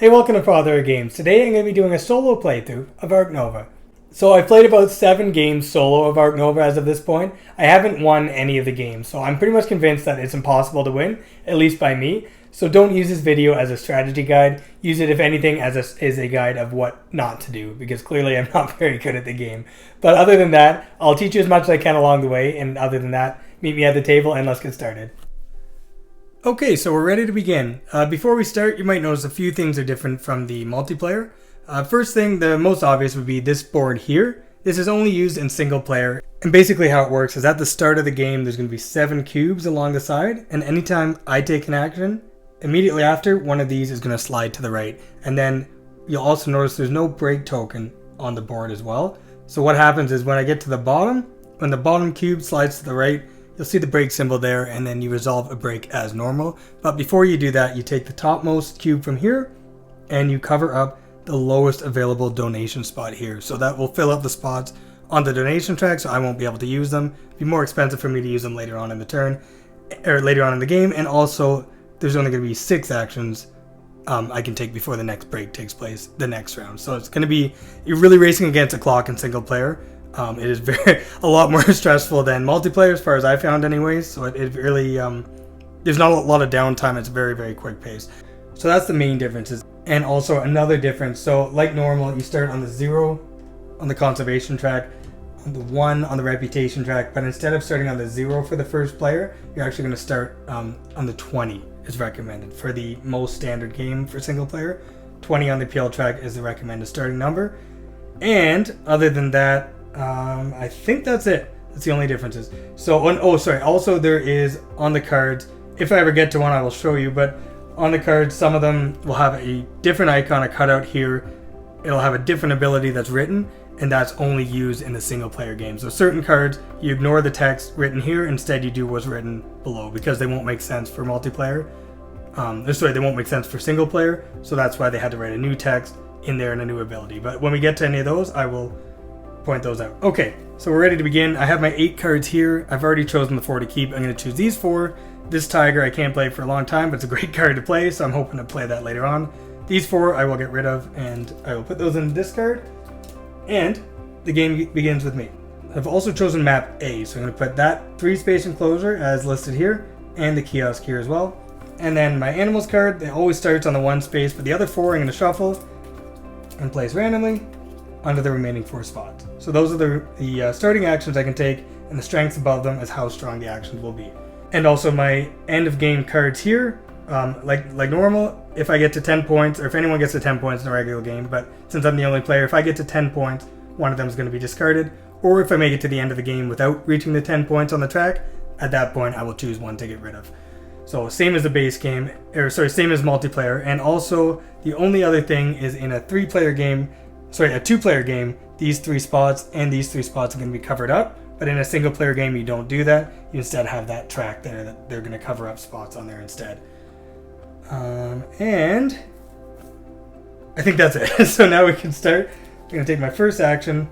Hey, welcome to Father of Games. Today I'm going to be doing a solo playthrough of Ark Nova. So I've played about 7 games solo of Ark Nova as of this point. I haven't won any of the games, so I'm pretty much convinced that it's impossible to win, at least by me. So don't use this video as a strategy guide. Use it, if anything, as a guide of what not to do, because clearly I'm not very good at the game. But other than that, I'll teach you as much as I can along the way, and other than that, meet me at the table and let's get started. Okay, so we're ready to begin. Before we start, you might notice a few things are different from the multiplayer. First thing, the most obvious would be this board here. This is only used in single player. And basically how it works is at the start of the game, there's going to be 7 cubes along the side. And anytime I take an action, immediately after, one of these is going to slide to the right. And then you'll also notice there's no break token on the board as well. So what happens is when I get to the bottom, when the bottom cube slides to the right, you'll see the break symbol there, and then you resolve a break as normal. But before you do that, you take the topmost cube from here, and you cover up the lowest available donation spot here. So that will fill up the spots on the donation track, so I won't be able to use them. It'll be more expensive for me to use them later on in the turn, or later on in the game. And also, there's only going to be 6 actions I can take before the next break takes place the next round. So it's going to be, you're really racing against a clock in single player. It is a lot more stressful than multiplayer as far as I found anyways, so it really, there's not a lot of downtime. It's very, very quick pace. So that's the main differences. And also another difference, so like normal, you start on the 0 on the conservation track, on the 1 on the reputation track, but instead of starting on the 0 for the first player, you're actually going to start on the 20 is recommended for the most standard game for single player. 20 on the PL track is the recommended starting number. And other than that, I think that's it. That's the only differences. So, also there is on the cards, if I ever get to one I will show you, but on the cards some of them will have a different icon, a cutout here. It'll have a different ability that's written, and that's only used in the single player game. So certain cards, you ignore the text written here, instead you do what's written below, because they won't make sense for multiplayer. They won't make sense for single player, so that's why they had to write a new text in there and a new ability. But when we get to any of those, I will point those out. Okay, so we're ready to begin. I have my 8 cards here. I've already chosen the 4 to keep. I'm going to choose these 4. This Tiger I can't play for a long time, but it's a great card to play, so I'm hoping to play that later on. These 4 I will get rid of, and I will put those in the discard. And the game begins with me. I've also chosen map A, so I'm going to put that 3-space enclosure as listed here, and the kiosk here as well. And then my animals card, it always starts on the 1 space, but the other 4 I'm going to shuffle and place randomly under the remaining 4 spots. So those are the starting actions I can take, and the strengths above them is how strong the actions will be. And also my end of game cards here, like normal, if I get to 10 points, or if anyone gets to 10 points in a regular game, but since I'm the only player, if I get to 10 points, one of them is going to be discarded. Or if I make it to the end of the game without reaching the 10 points on the track, at that point I will choose one to get rid of. So same as the base game, same as multiplayer. And also the only other thing is in a 2-player game, these 3 spots and these 3 spots are going to be covered up. But in a single player game, you don't do that. You instead have that track there that they're going to cover up spots on there instead. And I think that's it. So now we can start. I'm going to take my first action.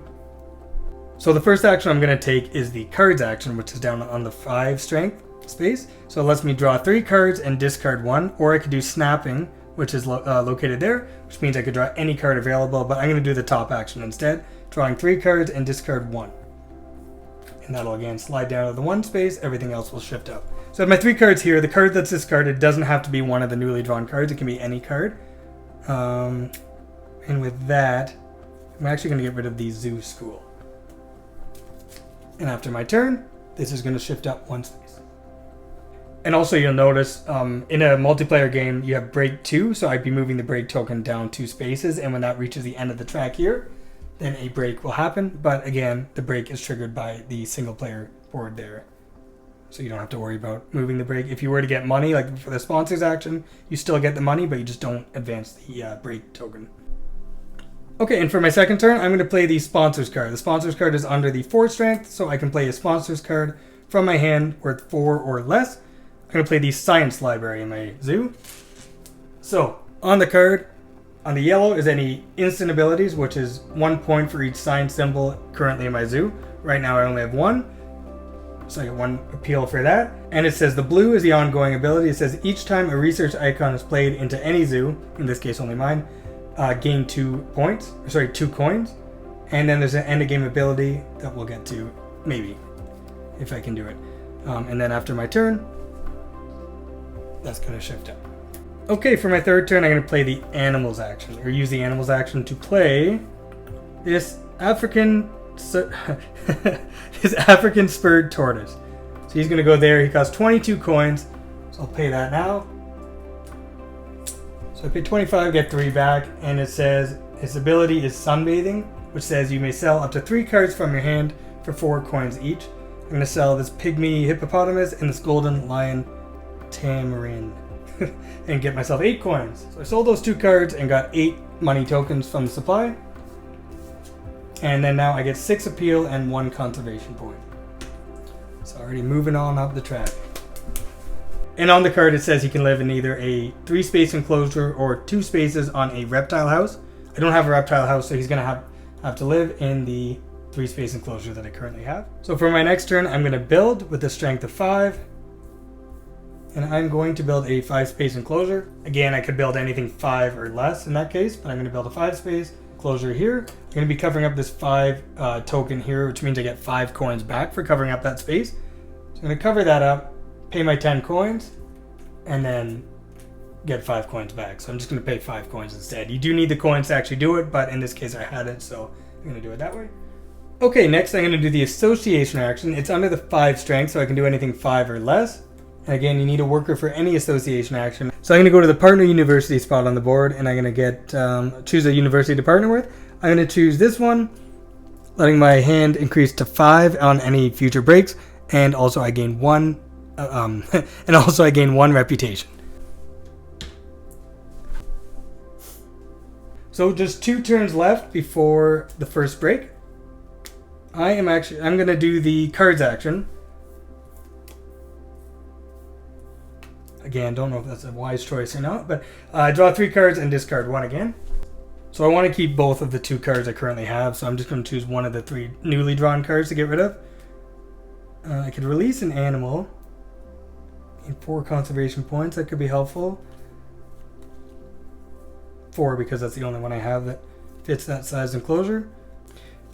So the first action I'm going to take is the cards action, which is down on the 5 strength space. So it lets me draw 3 cards and discard 1. Or I could do snapping, which is located there, which means I could draw any card available, but I'm going to do the top action instead, drawing 3 cards and discard 1. And that'll again slide down to the 1 space, everything else will shift up. So I have my 3 cards here. The card that's discarded doesn't have to be one of the newly drawn cards, it can be any card. And with that, I'm actually going to get rid of the Zoo School. And after my turn, this is going to shift up 1 space. And also you'll notice in a multiplayer game you have break 2, so I'd be moving the break token down 2 spaces, and when that reaches the end of the track here, then a break will happen. But again, the break is triggered by the single player board there, so you don't have to worry about moving the break. If you were to get money, like for the sponsors action, you still get the money, but you just don't advance the break token. Okay, and for my second turn, I'm going to play the sponsors card. The sponsors card is under the 4 strength, so I can play a sponsors card from my hand worth 4 or less. I'm going to play the Science Library in my zoo. So, on the card, on the yellow is any instant abilities, which is 1 point for each science symbol currently in my zoo. Right now I only have 1. so I get 1 appeal for that. And it says the blue is the ongoing ability. It says each time a research icon is played into any zoo, in this case only mine, gain 2 coins. And then there's an end of game ability that we'll get to, maybe, if I can do it. And then after my turn, that's going to shift up. Okay, for my third turn, I'm going to play the animals action, or use the animals action to play this African spurred tortoise. So he's going to go there. He costs 22 coins, so I'll pay that now. So I pay 25, get 3 back, and it says his ability is sunbathing, which says you may sell up to 3 cards from your hand for 4 coins each. I'm going to sell this pygmy hippopotamus and this golden lion tamarin and get myself 8 coins. So I sold those 2 cards and got 8 money tokens from the supply. And then now I get 6 appeal and 1 conservation point. So already moving on up the track. And on the card it says he can live in either a 3-space enclosure or 2 spaces on a reptile house. I don't have a reptile house, so he's going to have to live in the 3-space enclosure that I currently have. So for my next turn, I'm going to build with a strength of 5. And I'm going to build a 5-space enclosure. Again, I could build anything 5 or less in that case, but I'm going to build a 5-space enclosure here. I'm going to be covering up this 5 token here, which means I get 5 coins back for covering up that space. So I'm going to cover that up, pay my 10 coins, and then get 5 coins back. So I'm just going to pay 5 coins instead. You do need the coins to actually do it, but in this case I had it, so I'm going to do it that way. Okay, next I'm going to do the association action. It's under the 5 strength, so I can do anything 5 or less. And again, you need a worker for any association action. So I'm going to go to the partner university spot on the board, and I'm going to get choose a university to partner with. I'm going to choose this one, letting my hand increase to 5 on any future breaks, and also I gain 1 reputation. So just 2 turns left before the first break. I'm going to do the cards action. Again, don't know if that's a wise choice or not, but draw 3 cards and discard 1 again. So I want to keep both of the 2 cards I currently have, so I'm just going to choose one of the 3 newly drawn cards to get rid of. I could release an animal. Need 4 conservation points, that could be helpful. 4 because that's the only one I have that fits that size enclosure.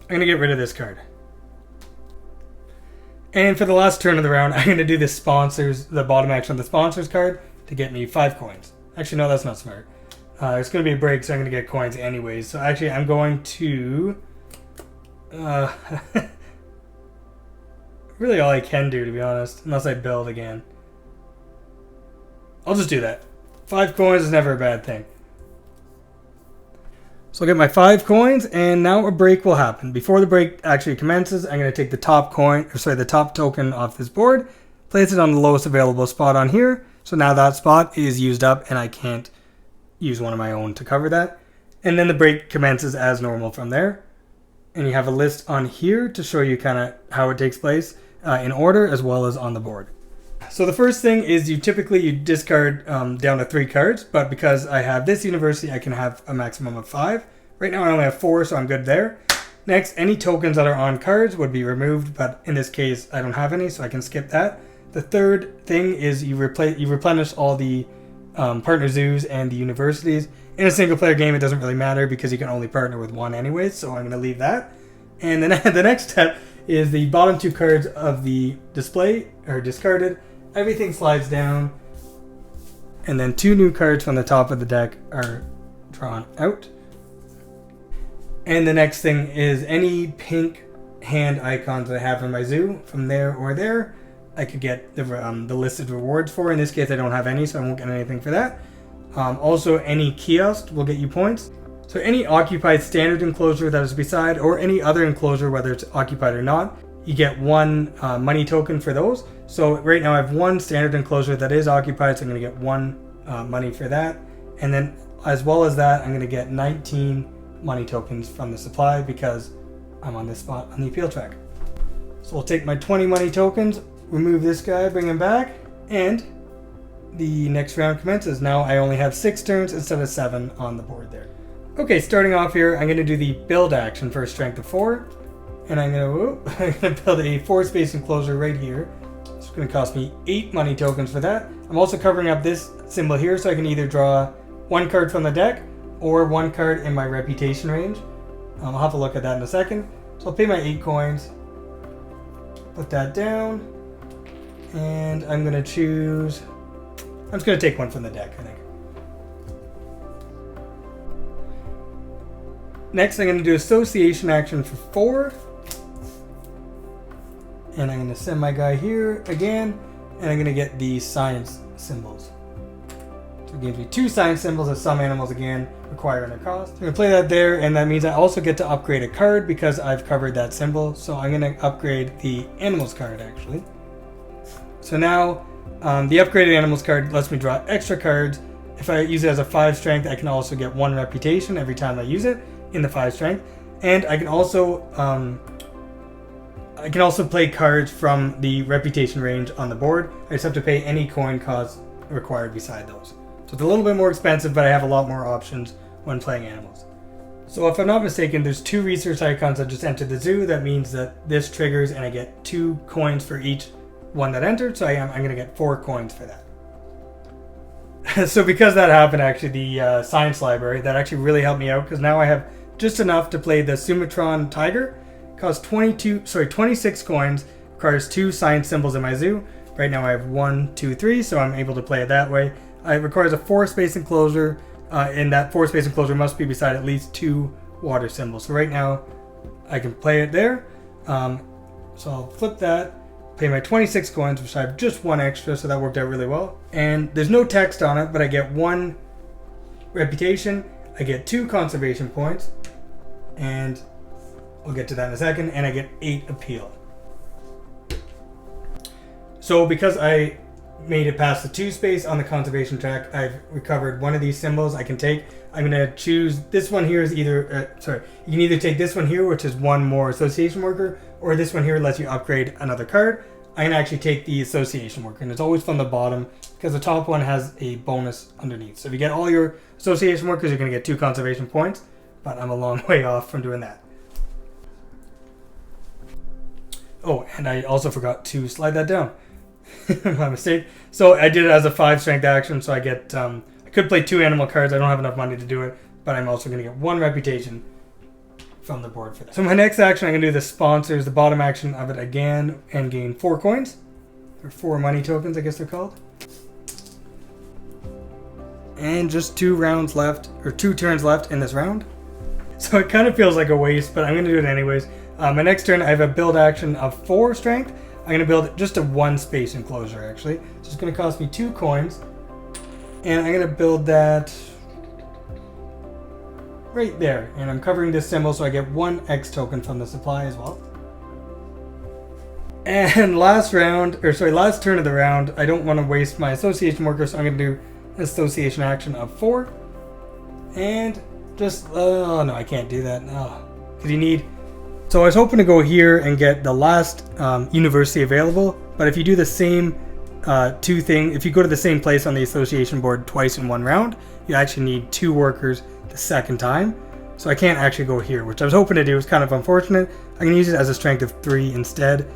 I'm going to get rid of this card. And for the last turn of the round, I'm going to do the bottom action of the sponsors card to get me 5 coins. Actually, no, that's not smart. It's going to be a break, so I'm going to get coins anyways. So actually, I'm going to... really all I can do, to be honest, unless I build again. I'll just do that. 5 coins is never a bad thing. So I'll get my 5 coins, and now a break will happen. Before the break actually commences, I'm going to take the top token off this board, place it on the lowest available spot on here. So now that spot is used up, and I can't use one of my own to cover that. And then the break commences as normal from there. And you have a list on here to show you kind of how it takes place in order as well as on the board. So the first thing is you discard down to 3 cards, but because I have this university, I can have a maximum of 5. Right now I only have 4, so I'm good there. Next, any tokens that are on cards would be removed, but in this case I don't have any, so I can skip that. The third thing is you replenish all the partner zoos and the universities. In a single player game it doesn't really matter because you can only partner with 1 anyways, so I'm going to leave that. And then the next step is the bottom 2 cards of the display are discarded. Everything slides down, and then 2 new cards from the top of the deck are drawn out. And the next thing is any pink hand icons that I have in my zoo, from there or there, I could get the listed rewards for. In this case, I don't have any, so I won't get anything for that. Also, any kiosk will get you points. So any occupied standard enclosure that is beside, or any other enclosure, whether it's occupied or not, you get 1 money token for those. So right now I have 1 standard enclosure that is occupied, so I'm going to get 1 money for that. And then as well as that, I'm going to get 19 money tokens from the supply because I'm on this spot on the appeal track. So I'll take my 20 money tokens, remove this guy, bring him back, and the next round commences. Now I only have 6 turns instead of 7 on the board there. Okay, starting off here, I'm going to do the build action for a strength of 4. And I'm gonna build a 4-space enclosure right here. It's gonna cost me 8 money tokens for that. I'm also covering up this symbol here so I can either draw 1 card from the deck or 1 card in my reputation range. I'll have a look at that in a second. So I'll pay my 8 coins, put that down, and I'm gonna choose, I'm just gonna take 1 from the deck, I think. Next, I'm gonna do association action for 4. And I'm gonna send my guy here again, and I'm gonna get the science symbols. So it gives me 2 science symbols as some animals again require in their cost. I'm gonna play that there, and that means I also get to upgrade a card because I've covered that symbol. So I'm gonna upgrade the animals card actually. So now the upgraded animals card lets me draw extra cards. If I use it as a 5 strength, I can also get 1 reputation every time I use it in the 5 strength, and I can also play cards from the reputation range on the board. I just have to pay any coin cost required beside those. So it's a little bit more expensive, but I have a lot more options when playing animals. So if I'm not mistaken, there's 2 research icons that just entered the zoo. That means that this triggers and I get 2 coins for each one that entered. So I'm going to get 4 coins for that. So because that happened, actually, the science library, that actually really helped me out because now I have just enough to play the Sumatran tiger. Costs 26 coins, requires 2 science symbols in my zoo. Right now I have 1, 2, 3, so I'm able to play it that way. It requires a 4-space enclosure, and that 4-space enclosure must be beside at least 2 water symbols. So right now I can play it there. So I'll flip that, pay my 26 coins, which I have just 1 extra, so that worked out really well. And there's no text on it, but I get 1 reputation, I get 2 conservation points, and we'll get to that in a second, and I get 8 appeal. So because I made it past the 2 space on the conservation track, I've recovered 1 of these symbols I can take. I'm going to choose this one here is either, you can either take this one here, which is 1 more association worker, or this one here lets you upgrade another card. I can actually take the association worker, and it's always from the bottom because the top one has a bonus underneath. So if you get all your association workers, you're going to get 2 conservation points, but I'm a long way off from doing that. Oh, and I also forgot to slide that down. My mistake. So I did it as a 5 strength action, so I get, I could play 2 animal cards. I don't have enough money to do it, but I'm also going to get 1 reputation from the board for that. So my next action, I'm going to do the sponsors, the bottom action of it again, and gain 4 coins. Or 4 money tokens, I guess they're called. And just 2 rounds left, or 2 turns left in this round. So it kind of feels like a waste, but I'm going to do it anyways. My next turn, I have a build action of 4 strength. I'm going to build just a 1-space enclosure, actually. So it's going to cost me 2 coins. And I'm going to build that right there. And I'm covering this symbol, so I get 1 X token from the supply as well. And last turn of the round, I don't want to waste my association worker, so I'm going to do an association action of 4. And just, oh no, I can't do that. No, because you need. So I was hoping to go here and get the last university available, but if you do the same if you go to the same place on the association board twice in 1 round, you actually need 2 workers the second time. So I can't actually go here, which I was hoping to do. It's kind of unfortunate. I'm going to use it as a strength of 3 instead,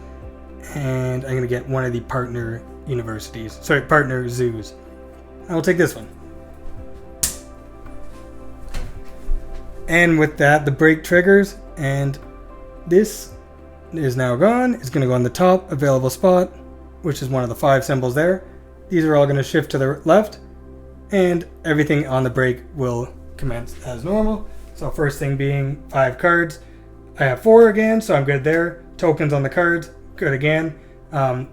and I'm going to get 1 of the partner zoos. I will take this one. And with that, the break triggers, and this is now gone. It's going to go on the top available spot, which is one of the 5 symbols there. These are all going to shift to the left, and everything on the break will commence as normal. So first thing being 5 cards. I have 4 again, so I'm good there. Tokens on the cards, good again.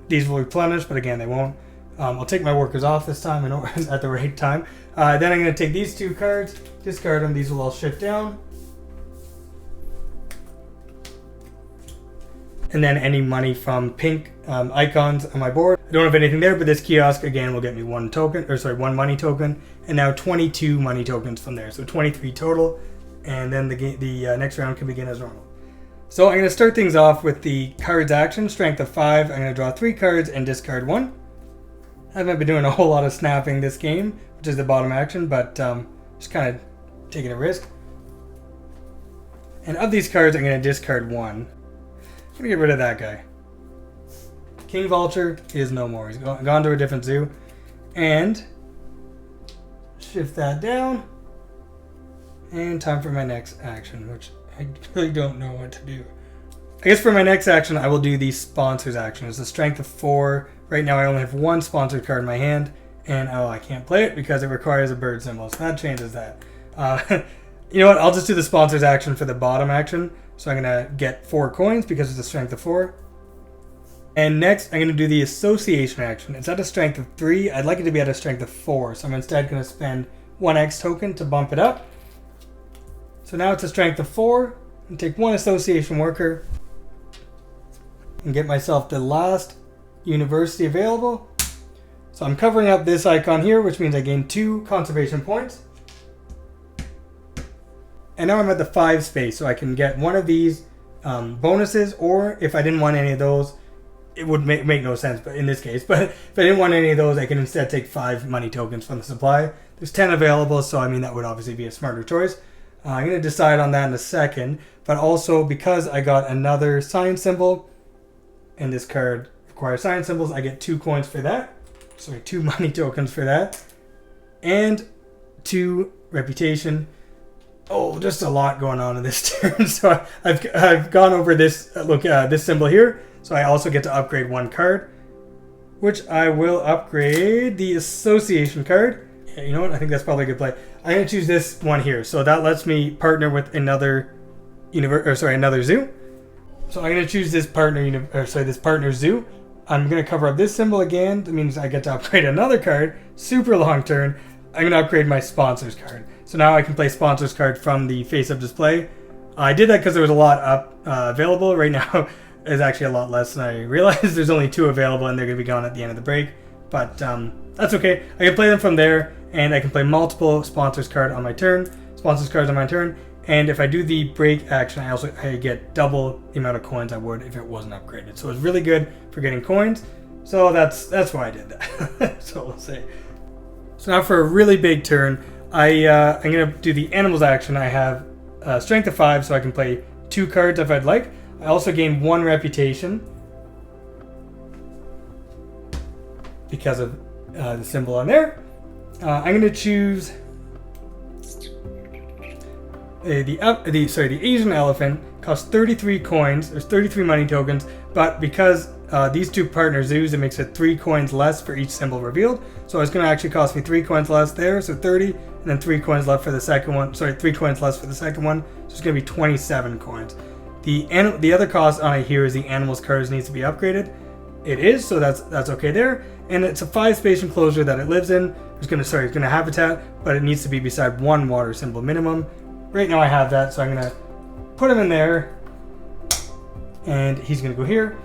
These will replenish, but again, they won't. I'll take my workers off this time at the right time. Then I'm going to take these 2 cards, discard them. These will all shift down. And then any money from pink icons on my board. I don't have anything there, but this kiosk again will get me 1 money token, and now 22 money tokens from there. So 23 total, and then the next round can begin as normal. So I'm going to start things off with the cards action, strength of 5. I'm going to draw 3 cards and discard 1. I haven't been doing a whole lot of snapping this game, which is the bottom action, but just kind of taking a risk. And of these cards, I'm going to discard 1. gonna get rid of that guy. King Vulture is no more. He's gone to a different zoo. And shift that down. And time for my next action, which I really don't know what to do. I guess for my next action, I will do the sponsors action. It's a strength of 4. Right now, I only have 1 sponsored card in my hand. And oh, I can't play it because it requires a bird symbol. So that changes that. You know what? I'll just do the sponsors action for the bottom action. So I'm going to get 4 coins because it's a strength of 4. And next, I'm going to do the association action. It's at a strength of 3. I'd like it to be at a strength of 4. So I'm instead going to spend 1 X token to bump it up. So now it's a strength of 4. And take 1 association worker. And get myself the last university available. So I'm covering up this icon here, which means I gain 2 conservation points. And now I'm at the 5 space, so I can get one of these bonuses, or if I didn't want any of those, it would make no sense, but in this case, but if I didn't want any of those, I can instead take 5 money tokens from the supply. There's 10 available, so I mean, that would obviously be a smarter choice. I'm going to decide on that in a second, but also because I got another sign symbol, and this card requires sign symbols, I get 2 coins for that. Sorry, 2 money tokens for that. And 2 reputation. Oh, just a lot going on in this turn. So I've gone over this, this symbol here. So I also get to upgrade 1 card, which I will upgrade the association card. Yeah, you know what? I think that's probably a good play. I'm going to choose this one here. So that lets me partner with another another zoo. So I'm going to choose this this partner zoo. I'm going to cover up this symbol again. That means I get to upgrade another card. Super long turn. I'm going to upgrade my sponsors card. So now I can play sponsors card from the face-up display. I did that because there was a lot up available. Right now, there's actually a lot less than I realized. There's only 2 available, and they're going to be gone at the end of the break. But that's okay. I can play them from there, and I can play multiple sponsors cards on my turn. And if I do the break action, I get double the amount of coins I would if it wasn't upgraded. So it's really good for getting coins. So that's why I did that. So we'll see. So now for a really big turn, I'm going to do the animals action. I have strength of 5, so I can play 2 cards if I'd like. I also gain 1 reputation because of the symbol on there. I'm going to choose the Asian elephant. Costs 33 coins. There's 33 money tokens, but because these 2 partner zoos, it makes it 3 coins less for each symbol revealed. So it's going to actually cost me 3 coins less there, so 30, and then 3 coins left for the second one. Sorry, 3 coins less for the second one. So it's going to be 27 coins. The other cost on it here is the animals cards needs to be upgraded. It is, so that's okay there. And it's a 5-space enclosure that it lives in. It's going to habitat, but it needs to be beside 1 water symbol minimum. Right now I have that, so I'm going to put him in there, and he's going to go here.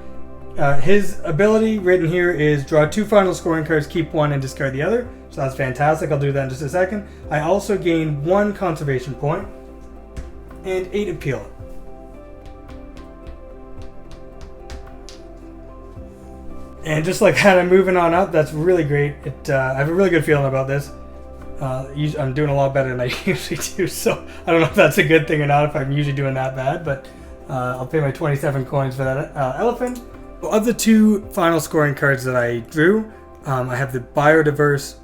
His ability written here is draw 2 final scoring cards, keep 1 and discard the other. So that's fantastic. I'll do that in just a second. I also gain 1 conservation point and 8 appeal. And just like that, I'm moving on up. That's really great. I have a really good feeling about this. I'm doing a lot better than I usually do, so I don't know if that's a good thing or not, if I'm usually doing that bad, but I'll pay my 27 coins for that elephant. Well, of the 2 final scoring cards that I drew, I have the biodiverse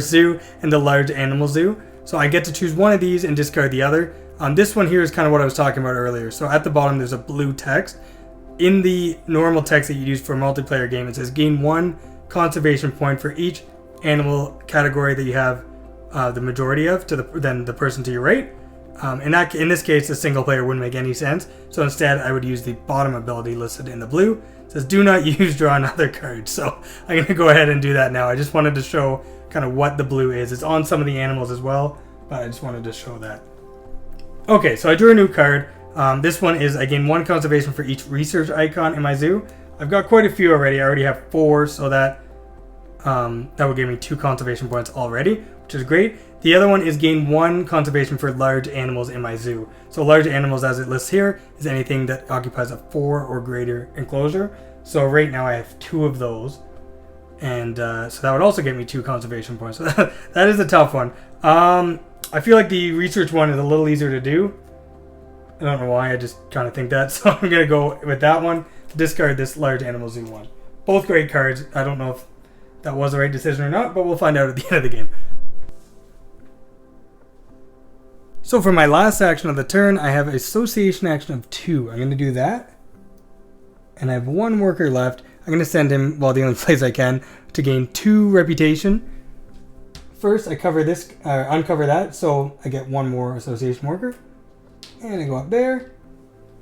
zoo and the large animal zoo. So I get to choose one of these and discard the other. This one here is kind of what I was talking about earlier. So at the bottom there's a blue text. In the normal text that you use for a multiplayer game, it says gain 1 conservation point for each animal category that you have the majority of than the person to your right. In this case, the single player wouldn't make any sense. So instead, I would use the bottom ability listed in the blue. It says do not use draw another card. So I'm going to go ahead and do that now. I just wanted to show kind of what the blue is. It's on some of the animals as well, but I just wanted to show that. Okay, so I drew a new card. This one is I gain 1 conservation for each research icon in my zoo. I've got quite a few already. I already have 4, so that would give me 2 conservation points already, which is great. The other one is gain 1 conservation for large animals in my zoo. So large animals, as it lists here, is anything that occupies a 4 or greater enclosure. So right now I have 2 of those. And so that would also get me 2 conservation points. So that is a tough one. I feel like the research one is a little easier to do. I don't know why, I just kind of think that. So I'm going to go with that one. Discard this large animal zoo one. Both great cards. I don't know if that was the right decision or not, but we'll find out at the end of the game. So for my last action of the turn, I have association action of 2. I'm going to do that. And I have 1 worker left. I'm going to send him, well, the only place I can, to gain 2 reputation. First, I cover this, uncover that, so I get 1 more association worker. And I go up there.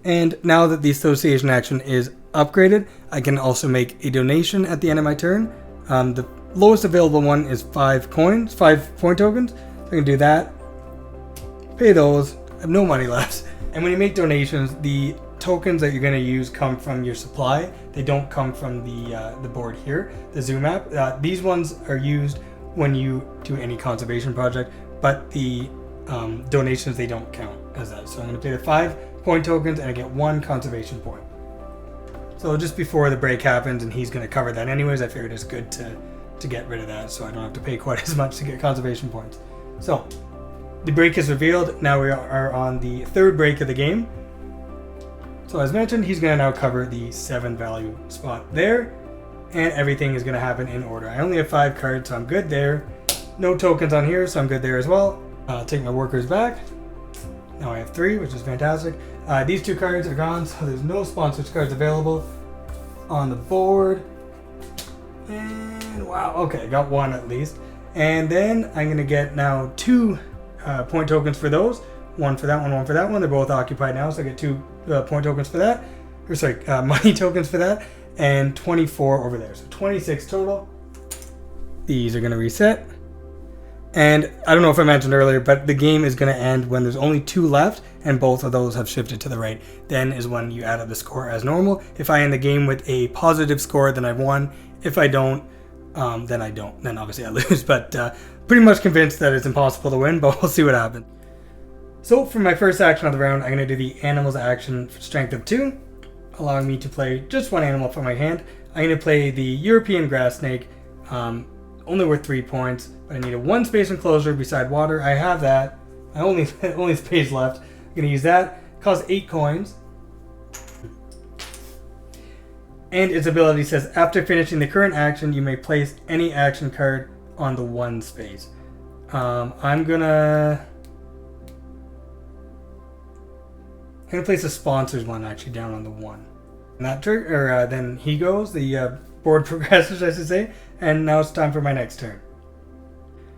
And now that the association action is upgraded, I can also make a donation at the end of my turn. The lowest available one is 5 coins, 5 point tokens. So I can do that. Pay those. I have no money left. And when you make donations, the tokens that you're going to use come from your supply. They don't come from the board here, the zoo map. These ones are used when you do any conservation project, but the donations, they don't count as that. So I'm going to pay the 5 point tokens and I get 1 conservation point. So just before the break happens, and he's going to cover that anyways, I figured it's good to get rid of that so I don't have to pay quite as much to get conservation points. So the break is revealed. Now we are on the 3rd break of the game. So as mentioned, he's going to now cover the 7 value spot there, and everything is going to happen in order. I only have 5 cards, so I'm good there. No tokens on here, so I'm good there as well. I'll take my workers back. Now I have 3, which is fantastic. These 2 cards are gone, so there's no sponsors cards available on the board. And wow, okay, I got 1 at least. And then I'm going to get now 2 point tokens for those. 1 for that one, 1 for that one. They're both occupied now, so I get 2 point tokens for that. Or sorry, money tokens for that. And 24 over there. So 26 total. These are going to reset. And I don't know if I mentioned earlier, but the game is going to end when there's only 2 left and both of those have shifted to the right. Then is when you add up the score as normal. If I end the game with a positive score, then I've won. If I don't, then I don't. Then obviously I lose. But pretty much convinced that it's impossible to win, but we'll see what happens. So for my first action of the round, I'm going to do the animals action for strength of 2, allowing me to play just 1 animal from my hand. I'm going to play the European grass snake, only worth 3 points, but I need a 1 space enclosure beside water. I have that. I only space left. I'm going to use that. Costs 8 coins. And its ability says, after finishing the current action, you may place any action card on the 1 space. I'm gonna place the sponsors one actually down on the 1. And that then he goes. The board progresses, I should say. And now it's time for my next turn.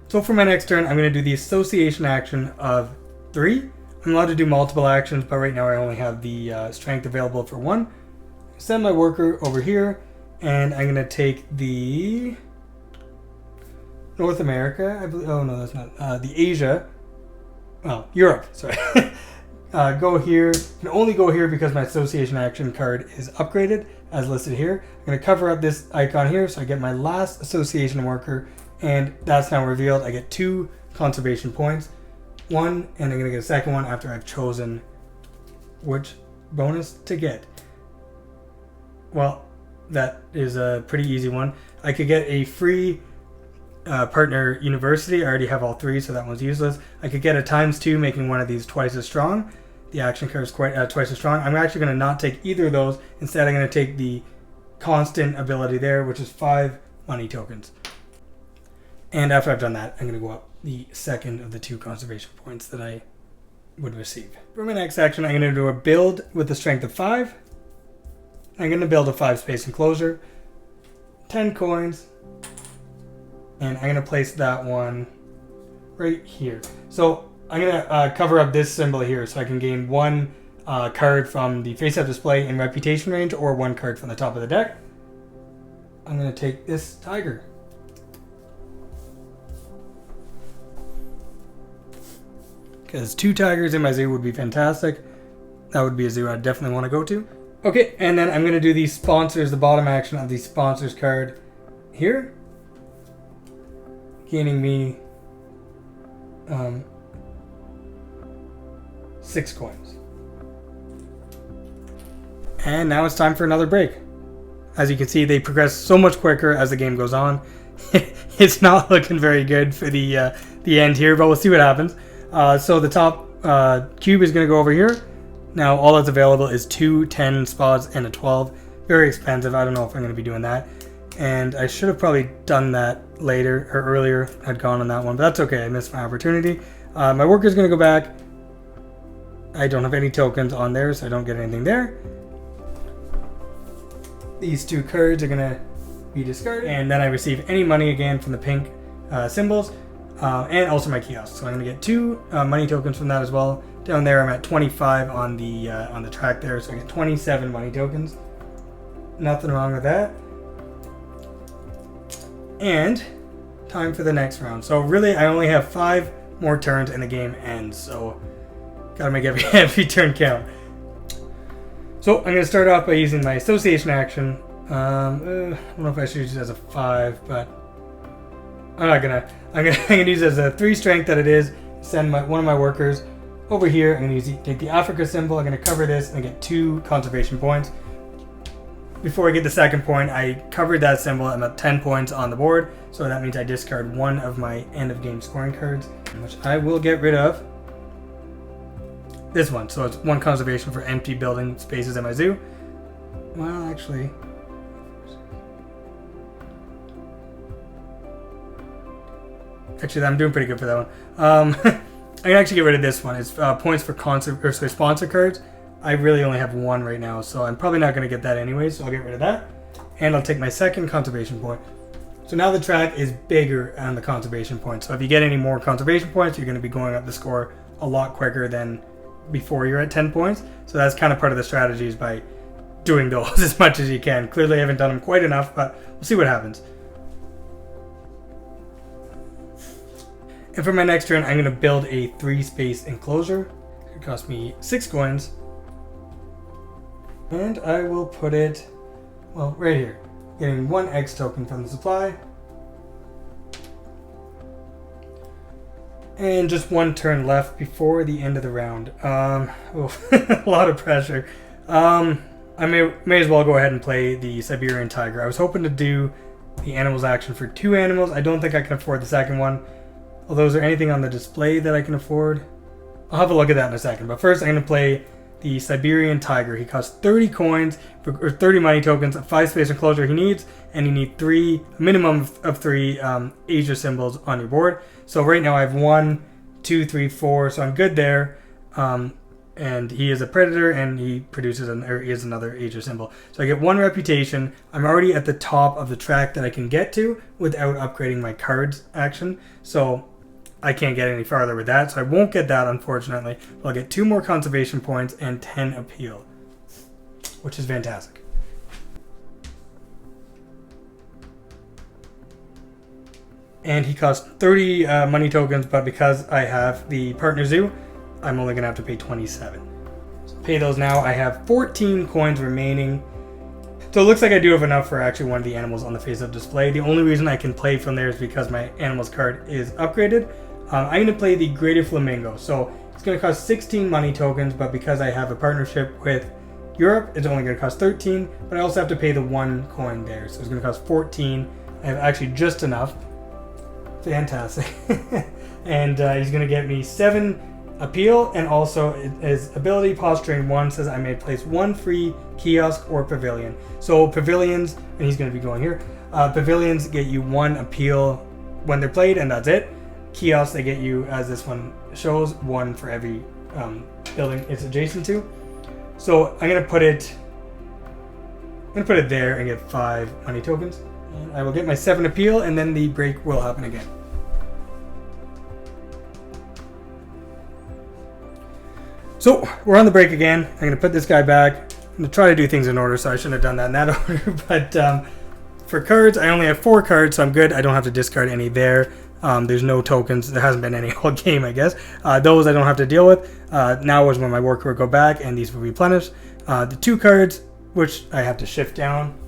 So for my next turn, I'm going to do the association action of 3. I'm allowed to do multiple actions, but right now I only have the strength available for 1. Send my worker over here, and I'm going to take the North America, I believe. Oh no, that's not. The Asia. Well, Europe, sorry. Go here. I can only go here because my association action card is upgraded, as listed here. I'm going to cover up this icon here, so I get my last association worker, and that's now revealed. I get 2 conservation points. 1, and I'm going to get a second one after I've chosen which bonus to get. Well, that is a pretty easy one. I could get a free partner university. I already have all 3, so that one's useless. I could get a ×2, making one of these twice as strong. The action card is quite twice as strong. I'm actually going to not take either of those. Instead, I'm going to take the constant ability there, which is 5 money tokens. And after I've done that, I'm going to go up the second of the 2 conservation points that I would receive. For my next action, I'm going to do a build with the strength of 5. I'm going to build a 5 space enclosure, 10 coins, and I'm going to place that one right here. So I'm going to cover up this symbol here so I can gain 1 card from the face-up display in reputation range, or 1 card from the top of the deck. I'm going to take this tiger. Because 2 tigers in my zoo would be fantastic. That would be a zoo I'd definitely want to go to. Okay, and then I'm going to do the sponsors, the bottom action of the sponsors card here. Gaining me 6 coins. And now it's time for another break. As you can see, they progress so much quicker as the game goes on. It's not looking very good for the end here, but we'll see what happens. So the top cube is going to go over here. Now all that's available is 2 10 spots and a 12. Very expensive. I don't know if I'm going to be doing that. And I should have probably done that later or earlier. I'd gone on that one, but that's okay. I missed my opportunity. My worker's going to go back. I don't have any tokens on there, so I don't get anything there. These 2 cards are going to be discarded. And then I receive any money again from the pink symbols. And also my kiosk. So I'm going to get 2 money tokens from that as well. Down there I'm at 25 on the track there, so I get 27 money tokens. Nothing wrong with that. And time for the next round. So really I only have 5 more turns and the game ends. So gotta make every turn count. So I'm going to start off by using my association action. I don't know if I should use it as a 5, but I'm not gonna. I'm gonna use it as a 3 strength that it is. Send one of my workers over here. I'm gonna take the Africa symbol. I'm gonna cover this and get 2 conservation points. Before I get the second point, I covered that symbol. I'm at 10 points on the board, so that means I discard one of my end of game scoring cards, which I will get rid of. This one, so it's 1 conservation for empty building spaces in my zoo. Well, actually. Actually, I'm doing pretty good for that one. I can actually get rid of this one. It's points for sponsor cards. I really only have 1 right now, so I'm probably not going to get that anyway, so I'll get rid of that. And I'll take my second conservation point. So now the track is bigger on the conservation points. So if you get any more conservation points, you're going to be going up the score a lot quicker than before you're at 10 points. So that's kind of part of the strategy, is by doing those as much as you can. Clearly I haven't done them quite enough, but we'll see what happens. And for my next turn, I'm going to build a 3-space enclosure. It cost me 6 coins. And I will put it, well, right here. Getting 1 X token from the supply. And just 1 turn left before the end of the round. A lot of pressure. I may as well go ahead and play the Siberian Tiger. I was hoping to do the animals action for 2 animals. I don't think I can afford the second one. Although, is there anything on the display that I can afford? I'll have a look at that in a second. But first, I'm going to play the Siberian Tiger. He costs 30 coins, or 30 money tokens, a 5-space enclosure he needs, and you need a minimum of 3 Asia symbols on your board. So right now I have 1, 2, 3, 4, so I'm good there. And he is a predator, and he is another Asia symbol. So I get 1 reputation. I'm already at the top of the track that I can get to without upgrading my cards action. So I can't get any farther with that, so I won't get that, unfortunately. But I'll get 2 more conservation points and 10 appeal, which is fantastic. And he costs 30 money tokens, but because I have the partner zoo, I'm only going to have to pay 27. So pay those now. I have 14 coins remaining. So it looks like I do have enough for actually one of the animals on the face-up display. The only reason I can play from there is because my animals card is upgraded. I'm going to play the Greater Flamingo. So it's going to cost 16 money tokens, but because I have a partnership with Europe, it's only going to cost 13. But I also have to pay the 1 coin there, so it's going to cost 14. I have actually just enough. Fantastic. And he's going to get me 7 appeal, and also his ability posturing 1 says I may place 1 free kiosk or pavilion. So pavilions, and he's going to be going here, pavilions get you 1 appeal when they're played, and that's it. Kiosks, they get you, as this one shows, 1 for every building it's adjacent to. So I'm going to put it there and get 5 money tokens. And I will get my 7 appeal, and then the break will happen again. So we're on the break again. I'm going to put this guy back. I'm going to try to do things in order, so I shouldn't have done that in that order. But for cards, I only have 4 cards, so I'm good. I don't have to discard any there. There's no tokens. There hasn't been any all game, I guess. Those I don't have to deal with. Now is when my worker will go back, and these will replenish. The 2 cards, which I have to shift down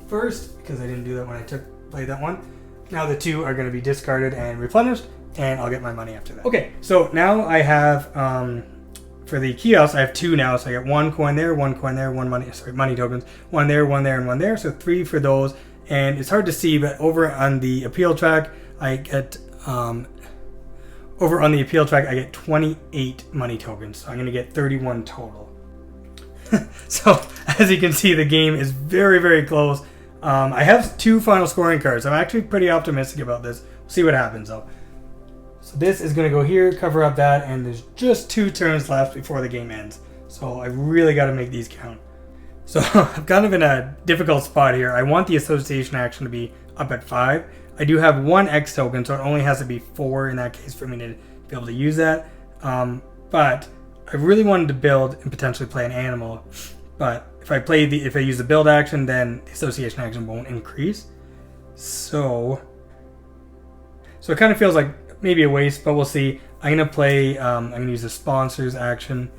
first, because I didn't do that when I played that one. Now the 2 are going to be discarded and replenished, and I'll get my money after that. Okay, so now I have... for the kiosks, I have 2 now, so I get 1 coin there, 1 coin there, 1 money tokens, 1 there, 1 there, and 1 there, so 3 for those. And it's hard to see, but over on the appeal track, I get 28 money tokens, so I'm going to get 31 total. So as you can see, the game is very, very close. I have 2 final scoring cards. I'm actually pretty optimistic about this. We'll see what happens though. So this is going to go here, cover up that, and there's just 2 turns left before the game ends. So I really got to make these count. So I'm kind of in a difficult spot here. I want the association action to be up at 5. I do have 1 X token, so it only has to be 4 in that case for me to be able to use that. But I really wanted to build and potentially play an animal. But if I use the build action, then the association action won't increase. So it kind of feels like maybe a waste, but we'll see. I'm gonna play. I'm gonna use the sponsors action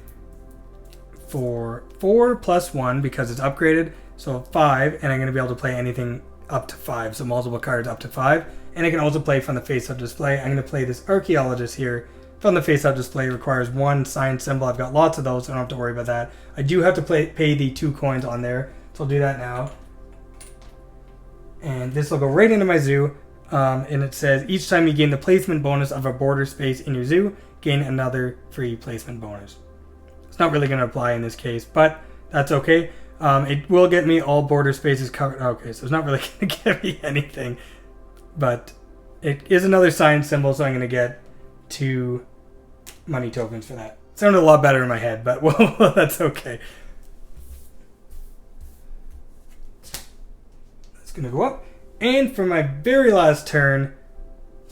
for 4 plus 1 because it's upgraded. So 5, and I'm gonna be able to play anything up to 5. So multiple cards up to 5, and I can also play from the face-up display. I'm gonna play this archaeologist here. From the face-up display, requires 1 signed symbol. I've got lots of those, so I don't have to worry about that. I do have to pay the 2 coins on there, so I'll do that now. And this will go right into my zoo. And it says, each time you gain the placement bonus of a border space in your zoo, gain another free placement bonus. It's not really going to apply in this case, but that's okay. It will get me all border spaces covered. Okay, so it's not really going to get me anything. But it is another signed symbol, so I'm going to get 2 money tokens for that. It sounded a lot better in my head, but well, that's okay. That's going to go up. And for my very last turn,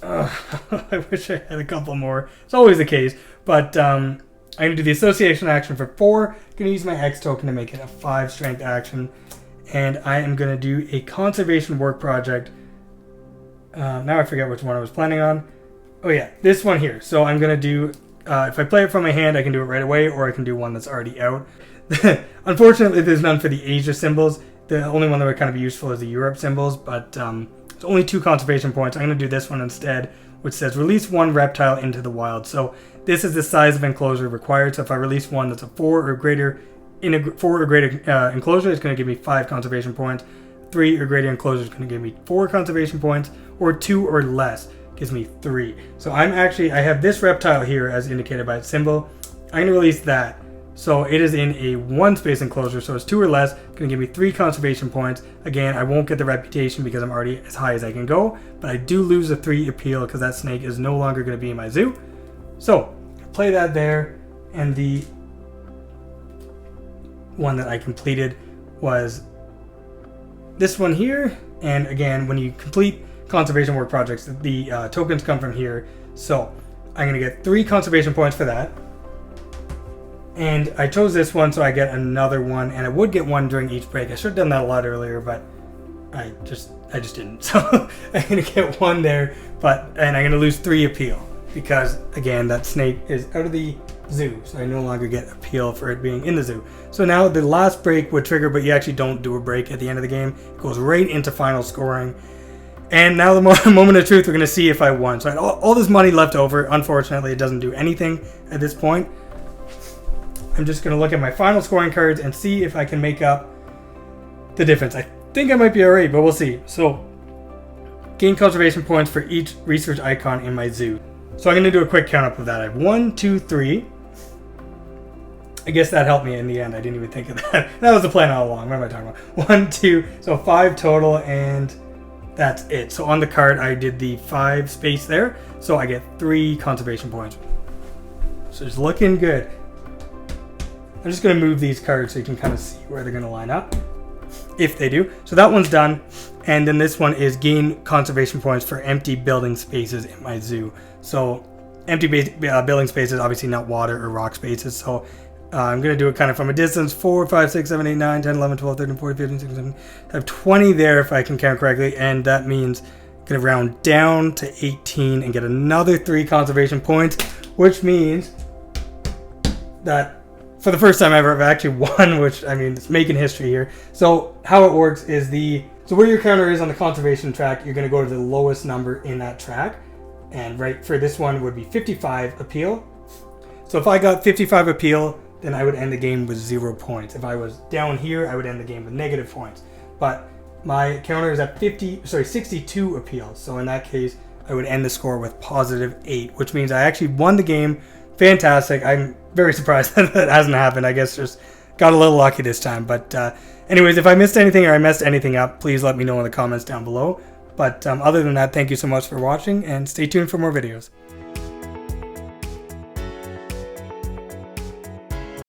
I wish I had a couple more. It's always the case, but I'm going to do the association action for 4. I'm going to use my X token to make it a 5 strength action. And I am going to do a conservation work project. Now I forget which one I was planning on. Oh yeah, this one here. So I'm going to do, if I play it from my hand, I can do it right away, or I can do one that's already out. Unfortunately, there's none for the Asia symbols. The only one that would kind of be useful is the Europe symbols, but it's only 2 conservation points. I'm going to do this one instead, which says release 1 reptile into the wild. So this is the size of enclosure required. So if I release one that's a 4 or greater enclosure, it's going to give me 5 conservation points. 3 or greater enclosure is going to give me 4 conservation points, or 2 or less gives me 3. So I have this reptile here as indicated by its symbol. I'm going to release that. So it is in a 1 space enclosure, so it's 2 or less, going to give me 3 conservation points. Again, I won't get the reputation because I'm already as high as I can go, but I do lose a 3 appeal because that snake is no longer going to be in my zoo. So, play that there, and the one that I completed was this one here. And again, when you complete conservation work projects, the tokens come from here. So, I'm going to get 3 conservation points for that. And I chose this one so I get another one, and I would get 1 during each break. I should have done that a lot earlier, but I just didn't. So I'm gonna get 1 there, and I'm gonna lose 3 appeal because again that snake is out of the zoo, so I no longer get appeal for it being in the zoo. So now the last break would trigger, but you actually don't do a break at the end of the game. It goes right into final scoring. And now the moment of truth, we're gonna see if I won. So I had all this money left over. Unfortunately, it doesn't do anything at this point. I'm just going to look at my final scoring cards and see if I can make up the difference. I think I might be alright, but we'll see. So, gain conservation points for each research icon in my zoo. So I'm going to do a quick count up of that. I have 1, 2, 3. I guess that helped me in the end. I didn't even think of that. That was the plan all along. What am I talking about? 1, 2, so 5 total, and that's it. So on the card, I did the 5 space there. So I get 3 conservation points. So it's looking good. I'm just going to move these cards so you can kind of see where they're going to line up, if they do. So that one's done, and then this one is gain conservation points for empty building spaces in my zoo. So empty building spaces, obviously not water or rock spaces, so I'm going to do it kind of from a distance. 4, 5, 6, 7, 8, 9, 10, 11, 12, 13, 14, 15, 16, 17. I have 20 there if I can count correctly, and that means I'm going to round down to 18 and get another 3 conservation points, which means that for the first time ever, I've actually won, which, I mean, it's making history here. So how it works is so where your counter is on the conservation track, you're going to go to the lowest number in that track. And right for this one would be 55 appeal. So if I got 55 appeal, then I would end the game with 0 points. If I was down here, I would end the game with negative points. But my counter is at 62 appeal. So in that case, I would end the score with positive 8, which means I actually won the game. Fantastic. I'm very surprised that hasn't happened. I guess just got a little lucky this time. But anyways, if I missed anything or I messed anything up, please let me know in the comments down below. But other than that, thank you so much for watching, and stay tuned for more videos.